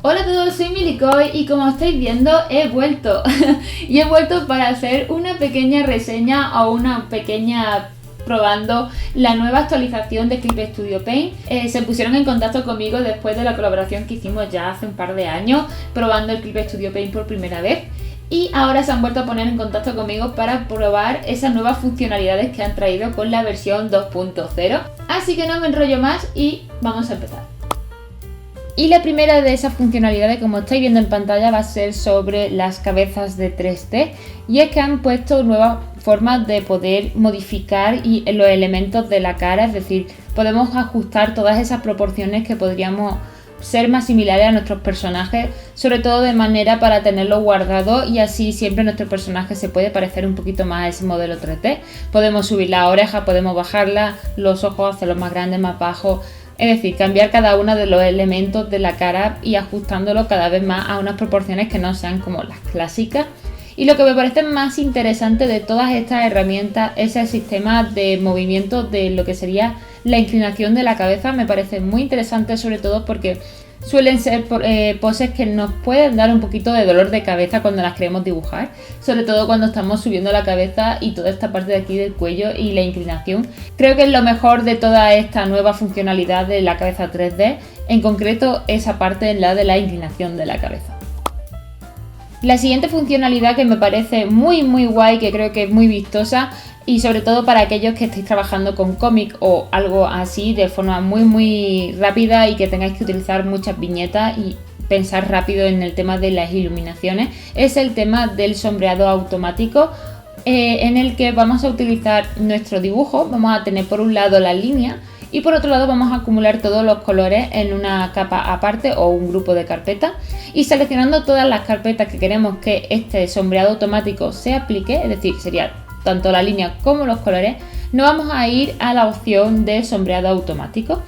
Hola a todos, soy Milicoy y como estáis viendo he vuelto y he vuelto para hacer una pequeña reseña o una pequeña probando la nueva actualización de Clip Studio Paint. Se pusieron en contacto conmigo después de la colaboración que hicimos ya hace un par de años probando el Clip Studio Paint por primera vez y ahora se han vuelto a poner en contacto conmigo para probar esas nuevas funcionalidades que han traído con la versión 2.0. Así que no me enrollo más y vamos a empezar. Y la primera de esas funcionalidades, como estáis viendo en pantalla, va a ser sobre las cabezas de 3D. Y es que han puesto nuevas formas de poder modificar los elementos de la cara, es decir, podemos ajustar todas esas proporciones que podríamos ser más similares a nuestros personajes, sobre todo de manera para tenerlo guardado y así siempre nuestro personaje se puede parecer un poquito más a ese modelo 3D. Podemos subir la oreja, podemos bajarla, los ojos, hacerlos más grandes, más bajos. Es decir, cambiar cada uno de los elementos de la cara y ajustándolo cada vez más a unas proporciones que no sean como las clásicas. Y lo que me parece más interesante de todas estas herramientas es el sistema de movimiento de lo que sería la inclinación de la cabeza. Me parece muy interesante, sobre todo porque suelen ser poses que nos pueden dar un poquito de dolor de cabeza cuando las queremos dibujar, sobre todo cuando estamos subiendo la cabeza y toda esta parte de aquí del cuello y la inclinación. Creo que es lo mejor de toda esta nueva funcionalidad de la cabeza 3D, en concreto esa parte en la de la inclinación de la cabeza. La siguiente funcionalidad que me parece muy guay, que creo que es muy vistosa y sobre todo para aquellos que estéis trabajando con cómic o algo así de forma muy rápida y que tengáis que utilizar muchas viñetas y pensar rápido en el tema de las iluminaciones, es el tema del sombreado automático, en el que vamos a utilizar nuestro dibujo. Vamos a tener por un lado la línea y por otro lado vamos a acumular todos los colores en una capa aparte o un grupo de carpetas, y seleccionando todas las carpetas que queremos que este sombreado automático se aplique, es decir, sería tanto la línea como los colores, nos vamos a ir a la opción de sombreado automático.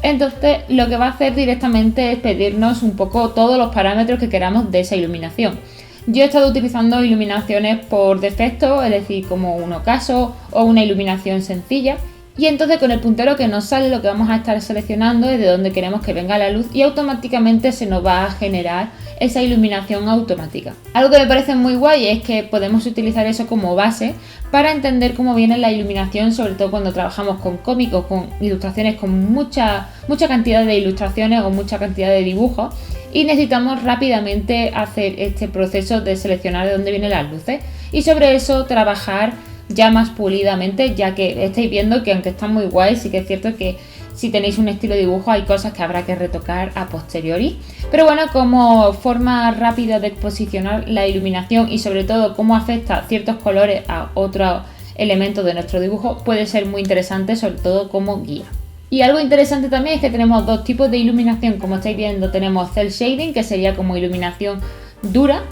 Entonces lo que va a hacer directamente es pedirnos un poco todos los parámetros que queramos de esa iluminación. Yo he estado utilizando iluminaciones por defecto, es decir, como un ocaso o una iluminación sencilla. Y entonces con el puntero que nos sale lo que vamos a estar seleccionando es de dónde queremos que venga la luz y automáticamente se nos va a generar esa iluminación automática. Algo que me parece muy guay es que podemos utilizar eso como base para entender cómo viene la iluminación, sobre todo cuando trabajamos con cómicos, con ilustraciones, con mucha cantidad de ilustraciones o mucha cantidad de dibujos, y necesitamos rápidamente hacer este proceso de seleccionar de dónde vienen las luces y sobre eso trabajar ya más pulidamente, ya que estáis viendo que aunque está muy guay, sí que es cierto que si tenéis un estilo de dibujo hay cosas que habrá que retocar a posteriori. Pero bueno, como forma rápida de posicionar la iluminación y sobre todo cómo afecta ciertos colores a otros elementos de nuestro dibujo puede ser muy interesante, sobre todo como guía. Y algo interesante también es que tenemos dos tipos de iluminación. Como estáis viendo, tenemos cel shading, que sería como iluminación dura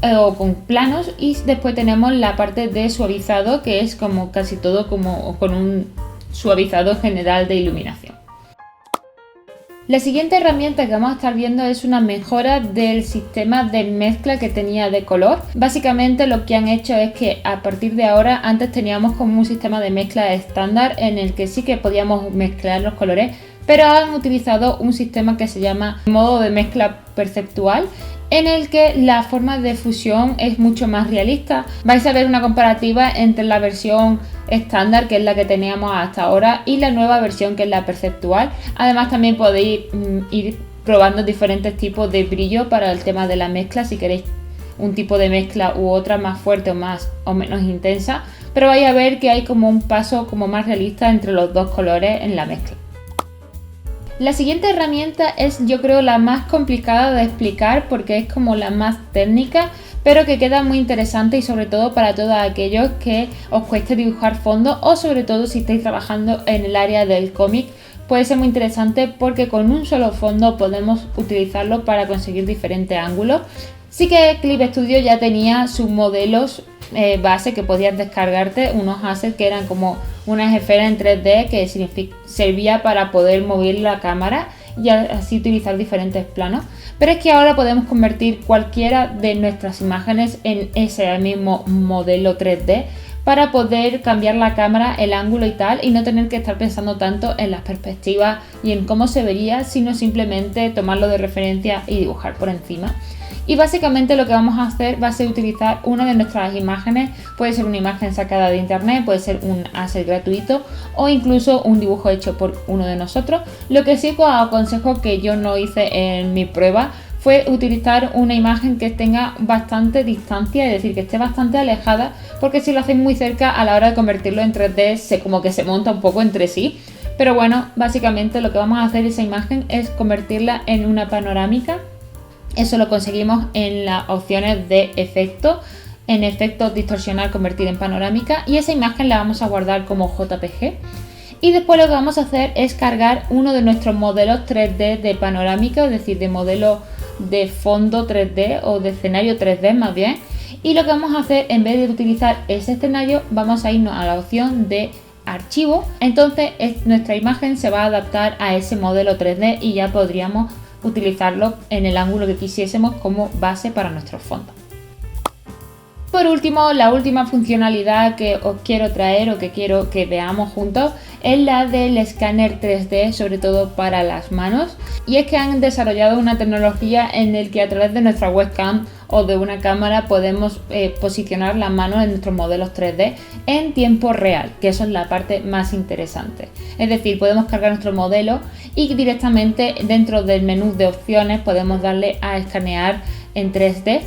o con planos, y después tenemos la parte de suavizado, que es como casi todo como con un suavizado general de iluminación. La siguiente herramienta que vamos a estar viendo es una mejora del sistema de mezcla que tenía de color. Básicamente lo que han hecho es que a partir de ahora, antes teníamos como un sistema de mezcla estándar en el que sí que podíamos mezclar los colores, pero han utilizado un sistema que se llama modo de mezcla perceptual, en el que la forma de fusión es mucho más realista. Vais a ver una comparativa entre la versión estándar, que es la que teníamos hasta ahora, y la nueva versión, que es la perceptual. Además también podéis ir probando diferentes tipos de brillo para el tema de la mezcla, si queréis un tipo de mezcla u otra más fuerte o más o menos intensa, pero vais a ver que hay como un paso como más realista entre los dos colores en la mezcla. La siguiente herramienta es, yo creo, la más complicada de explicar porque es como la más técnica, pero que queda muy interesante y sobre todo para todos aquellos que os cueste dibujar fondos o sobre todo si estáis trabajando en el área del cómic. Puede ser muy interesante porque con un solo fondo podemos utilizarlo para conseguir diferentes ángulos. Sí que Clip Studio ya tenía sus modelos base que podías descargarte, unos assets que eran como unas esferas en 3D que servía para poder mover la cámara y así utilizar diferentes planos. Pero es que ahora podemos convertir cualquiera de nuestras imágenes en ese mismo modelo 3D para poder cambiar la cámara, el ángulo y tal, y no tener que estar pensando tanto en las perspectivas y en cómo se vería, sino simplemente tomarlo de referencia y dibujar por encima. Y básicamente lo que vamos a hacer va a ser utilizar una de nuestras imágenes, puede ser una imagen sacada de internet, puede ser un asset gratuito o incluso un dibujo hecho por uno de nosotros. Lo que sí os aconsejo, que yo no hice en mi prueba, fue utilizar una imagen que tenga bastante distancia, es decir, que esté bastante alejada, porque si lo hacéis muy cerca, a la hora de convertirlo en 3D como que se monta un poco entre sí. Pero bueno, básicamente lo que vamos a hacer esa imagen es convertirla en una panorámica. Eso lo conseguimos en las opciones de efecto, en efectos distorsionar, convertir en panorámica, y esa imagen la vamos a guardar como JPG. Y después lo que vamos a hacer es cargar uno de nuestros modelos 3D de panorámica, es decir, de modelo de fondo 3D o de escenario 3D más bien. Y lo que vamos a hacer, en vez de utilizar ese escenario, vamos a irnos a la opción de archivo. Entonces nuestra imagen se va a adaptar a ese modelo 3D y ya podríamos utilizarlo en el ángulo que quisiésemos como base para nuestro fondo. Por último, la última funcionalidad que os quiero traer o que quiero que veamos juntos es la del escáner 3D, sobre todo para las manos. Y es que han desarrollado una tecnología en la que a través de nuestra webcam o de una cámara podemos posicionar las manos en nuestros modelos 3D en tiempo real, que eso es la parte más interesante. Es decir, podemos cargar nuestro modelo y directamente dentro del menú de opciones podemos darle a escanear en 3D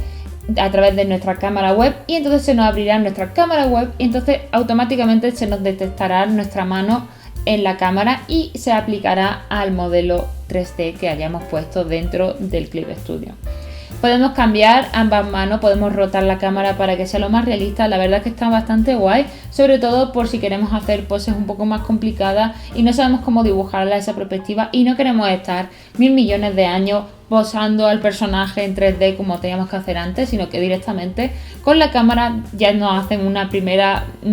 a través de nuestra cámara web, y entonces se nos abrirá nuestra cámara web y entonces automáticamente se nos detectará nuestra mano en la cámara y se aplicará al modelo 3D que hayamos puesto dentro del Clip Studio. Podemos cambiar ambas manos, podemos rotar la cámara para que sea lo más realista. La verdad es que está bastante guay, sobre todo por si queremos hacer poses un poco más complicadas y no sabemos cómo dibujarla esa perspectiva y no queremos estar 1000 millones de años posando al personaje en 3D como teníamos que hacer antes, sino que directamente con la cámara ya nos hacen un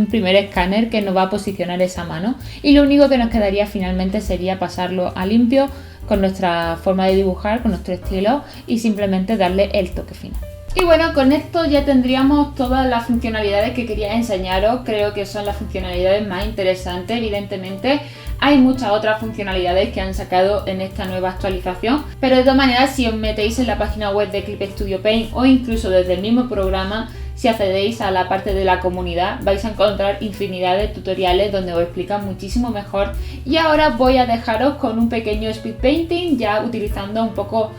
primer escáner que nos va a posicionar esa mano, y lo único que nos quedaría finalmente sería pasarlo a limpio con nuestra forma de dibujar, con nuestro estilo, y simplemente darle el toque final. Y bueno, con esto ya tendríamos todas las funcionalidades que quería enseñaros. Creo que son las funcionalidades más interesantes. Evidentemente hay muchas otras funcionalidades que han sacado en esta nueva actualización, pero de todas maneras, si os metéis en la página web de Clip Studio Paint o incluso desde el mismo programa, si accedéis a la parte de la comunidad, vais a encontrar infinidad de tutoriales donde os explican muchísimo mejor. Y ahora voy a dejaros con un pequeño speed painting, ya utilizando un poco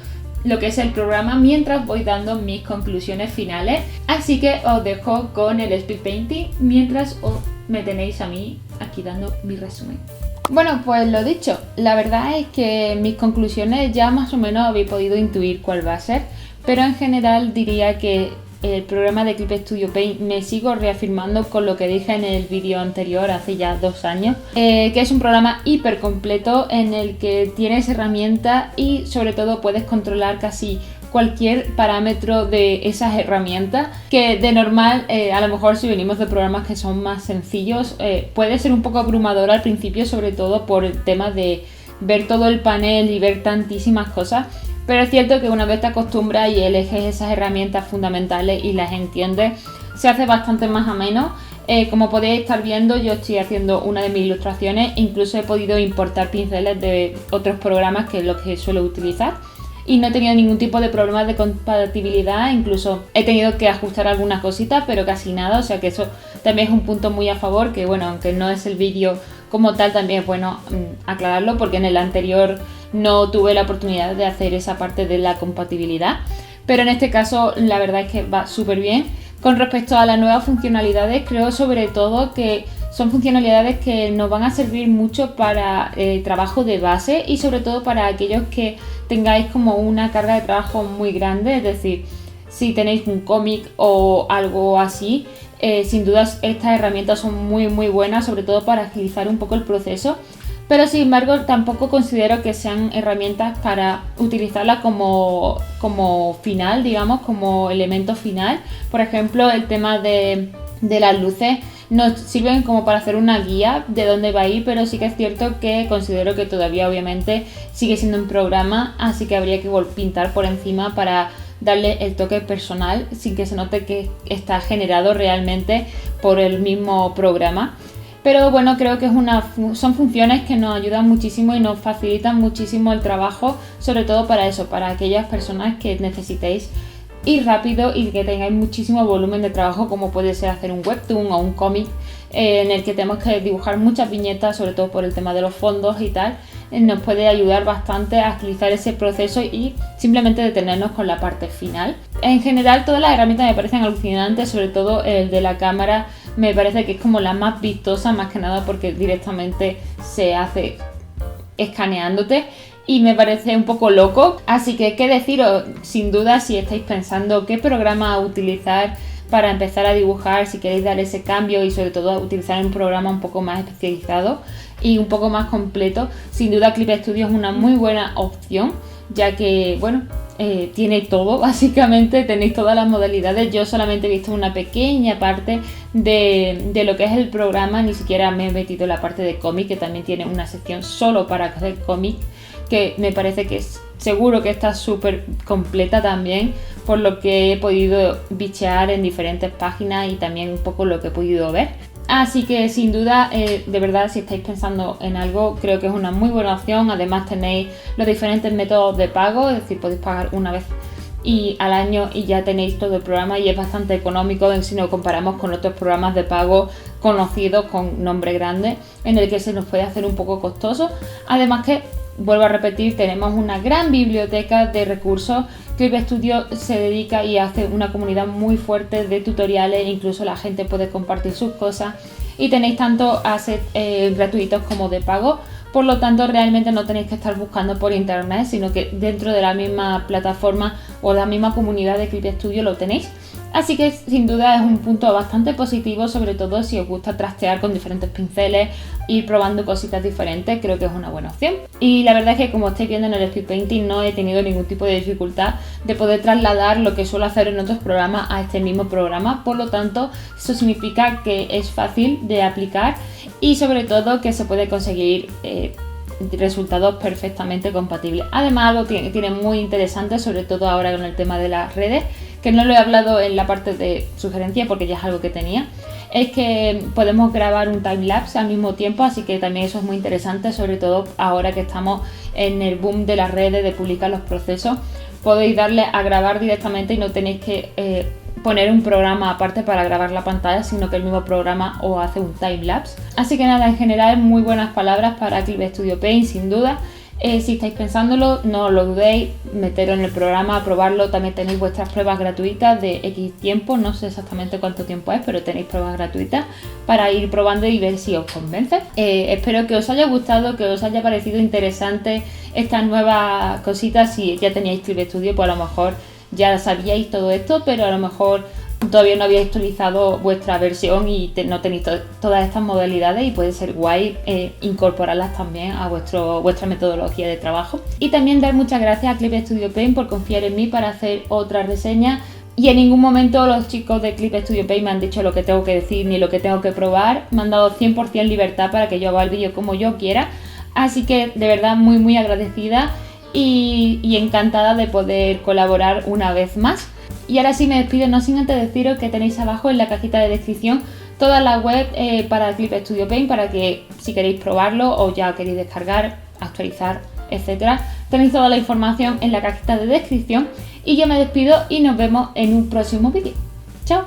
lo que es el programa, mientras voy dando mis conclusiones finales. Así que os dejo con el speed painting mientras me tenéis a mí aquí dando mi resumen. Bueno, pues lo dicho, la verdad es que mis conclusiones ya más o menos habéis podido intuir cuál va a ser, pero en general diría que el programa de Clip Studio Paint me sigo reafirmando con lo que dije en el vídeo anterior hace ya 2 años, que es un programa hiper completo en el que tienes herramientas y sobre todo puedes controlar casi cualquier parámetro de esas herramientas, que de normal a lo mejor si venimos de programas que son más sencillos puede ser un poco abrumador al principio, sobre todo por el tema de ver todo el panel y ver tantísimas cosas. Pero es cierto que una vez te acostumbras y eliges esas herramientas fundamentales y las entiendes, se hace bastante más ameno. Como podéis estar viendo, yo estoy haciendo una de mis ilustraciones, incluso he podido importar pinceles de otros programas que es lo que suelo utilizar. Y no he tenido ningún tipo de problemas de compatibilidad, incluso he tenido que ajustar algunas cositas, pero casi nada, o sea que eso también es un punto muy a favor, que bueno, aunque no es el vídeo como tal, también es bueno aclararlo, porque en el anterior no tuve la oportunidad de hacer esa parte de la compatibilidad, pero en este caso la verdad es que va súper bien. Con respecto a las nuevas funcionalidades, creo sobre todo que son funcionalidades que nos van a servir mucho para trabajo de base y sobre todo para aquellos que tengáis como una carga de trabajo muy grande, es decir, si tenéis un cómic o algo así, sin dudas estas herramientas son muy buenas, sobre todo para agilizar un poco el proceso. Pero sin embargo tampoco considero que sean herramientas para utilizarlas como final, digamos, como elemento final. Por ejemplo, el tema de las luces nos sirven como para hacer una guía de dónde va a ir, pero sí que es cierto que considero que todavía obviamente sigue siendo un programa, así que habría que pintar por encima para darle el toque personal sin que se note que está generado realmente por el mismo programa. Pero bueno, creo que son funciones que nos ayudan muchísimo y nos facilitan muchísimo el trabajo, sobre todo para eso, para aquellas personas que necesitéis ir rápido y que tengáis muchísimo volumen de trabajo, como puede ser hacer un webtoon o un cómic en el que tenemos que dibujar muchas viñetas, sobre todo por el tema de los fondos y tal. Nos puede ayudar bastante a agilizar ese proceso y simplemente detenernos con la parte final. En general, todas las herramientas me parecen alucinantes, sobre todo el de la cámara me parece que es como la más vistosa, más que nada porque directamente se hace escaneándote y me parece un poco loco. Así que qué deciros, sin duda, si estáis pensando qué programa utilizar para empezar a dibujar, si queréis dar ese cambio y sobre todo utilizar un programa un poco más especializado y un poco más completo, sin duda Clip Studio es una muy buena opción, ya que bueno, tiene todo, básicamente tenéis todas las modalidades. Yo solamente he visto una pequeña parte de lo que es el programa, ni siquiera me he metido en la parte de cómic, que también tiene una sección solo para hacer cómic, que me parece que seguro que está súper completa también, por lo que he podido bichear en diferentes páginas y también un poco lo que he podido ver. Así que sin duda, de verdad, si estáis pensando en algo, creo que es una muy buena opción. Además tenéis los diferentes métodos de pago, es decir, podéis pagar una vez y al año y ya tenéis todo el programa, y es bastante económico si nos comparamos con otros programas de pago conocidos con nombre grande, en el que se nos puede hacer un poco costoso. Además que, vuelvo a repetir, tenemos una gran biblioteca de recursos. Clip Studio se dedica y hace una comunidad muy fuerte de tutoriales, incluso la gente puede compartir sus cosas y tenéis tanto assets gratuitos como de pago. Por lo tanto, realmente no tenéis que estar buscando por internet, sino que dentro de la misma plataforma o la misma comunidad de Clip Studio lo tenéis. Así que sin duda es un punto bastante positivo, sobre todo si os gusta trastear con diferentes pinceles, ir probando cositas diferentes, creo que es una buena opción. Y la verdad es que, como estáis viendo en el Speed Painting, no he tenido ningún tipo de dificultad de poder trasladar lo que suelo hacer en otros programas a este mismo programa. Por lo tanto, eso significa que es fácil de aplicar y sobre todo que se puede conseguir resultados perfectamente compatibles. Además, algo que tiene muy interesante, sobre todo ahora con el tema de las redes, que no lo he hablado en la parte de sugerencias porque ya es algo que tenía, es que podemos grabar un timelapse al mismo tiempo, así que también eso es muy interesante, sobre todo ahora que estamos en el boom de las redes, de publicar los procesos. Podéis darle a grabar directamente y no tenéis que poner un programa aparte para grabar la pantalla, sino que el mismo programa os hace un timelapse. Así que nada, en general muy buenas palabras para Clip Studio Paint, sin duda. Si estáis pensándolo, no lo dudéis, meteros en el programa, probarlo. También tenéis vuestras pruebas gratuitas de X tiempo, no sé exactamente cuánto tiempo es, pero tenéis pruebas gratuitas para ir probando y ver si os convence. Espero que os haya gustado, que os haya parecido interesante estas nuevas cositas. Si ya teníais Clip Studio, pues a lo mejor ya sabíais todo esto, pero a lo mejor todavía no habéis actualizado vuestra versión y no tenéis todas estas modalidades, y puede ser guay incorporarlas también a vuestra metodología de trabajo. Y también dar muchas gracias a Clip Studio Paint por confiar en mí para hacer otra reseña, y en ningún momento los chicos de Clip Studio Paint me han dicho lo que tengo que decir ni lo que tengo que probar. Me han dado 100% libertad para que yo haga el vídeo como yo quiera, así que de verdad muy agradecida y encantada de poder colaborar una vez más. Y ahora sí me despido, no sin antes deciros que tenéis abajo en la cajita de descripción toda la web para Clip Studio Paint, para que si queréis probarlo o ya queréis descargar, actualizar, etcétera, tenéis toda la información en la cajita de descripción. Y yo me despido y nos vemos en un próximo vídeo. ¡Chao!